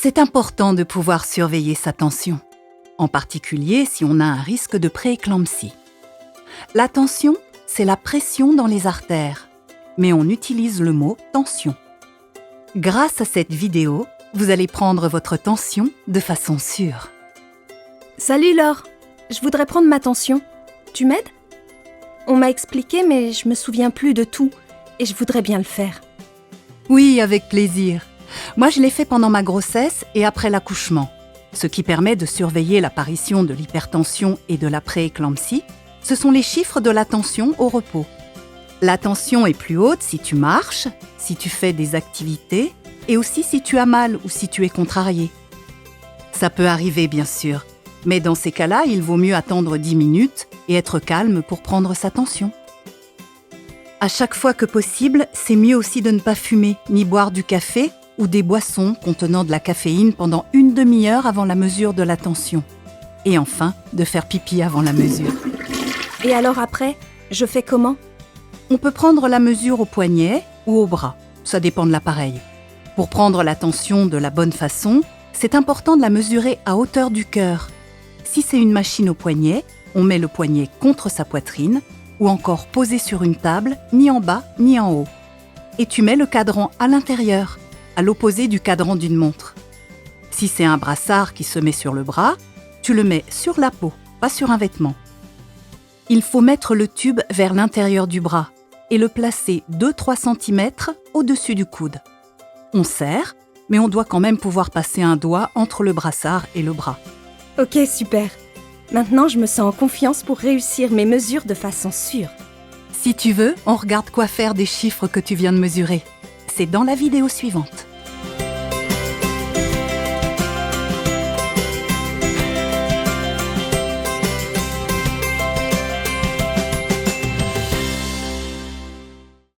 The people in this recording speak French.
C'est important de pouvoir surveiller sa tension, en particulier si on a un risque de prééclampsie. La tension, c'est la pression dans les artères, mais on utilise le mot tension. Grâce à cette vidéo, vous allez prendre votre tension de façon sûre. Salut Laure, je voudrais prendre ma tension. Tu m'aides ? On m'a expliqué, mais je me souviens plus de tout et je voudrais bien le faire. Oui, avec plaisir. Moi, je l'ai fait pendant ma grossesse et après l'accouchement. Ce qui permet de surveiller l'apparition de l'hypertension et de la prééclampsie, ce sont les chiffres de la tension au repos. La tension est plus haute si tu marches, si tu fais des activités et aussi si tu as mal ou si tu es contrarié. Ça peut arriver, bien sûr, mais dans ces cas-là, il vaut mieux attendre 10 minutes et être calme pour prendre sa tension. À chaque fois que possible, c'est mieux aussi de ne pas fumer ni boire du café ou des boissons contenant de la caféine pendant une demi-heure avant la mesure de la tension. Et enfin, de faire pipi avant la mesure. Et alors après, je fais comment ? On peut prendre la mesure au poignet ou au bras, ça dépend de l'appareil. Pour prendre la tension de la bonne façon, c'est important de la mesurer à hauteur du cœur. Si c'est une machine au poignet, on met le poignet contre sa poitrine ou encore posé sur une table, ni en bas ni en haut. Et tu mets le cadran à l'intérieur, à l'opposé du cadran d'une montre. Si c'est un brassard qui se met sur le bras, tu le mets sur la peau, pas sur un vêtement. Il faut mettre le tube vers l'intérieur du bras et le placer 2-3 cm au-dessus du coude. On serre, mais on doit quand même pouvoir passer un doigt entre le brassard et le bras. Ok, super. Maintenant, je me sens en confiance pour réussir mes mesures de façon sûre. Si tu veux, on regarde quoi faire des chiffres que tu viens de mesurer. C'est dans la vidéo suivante.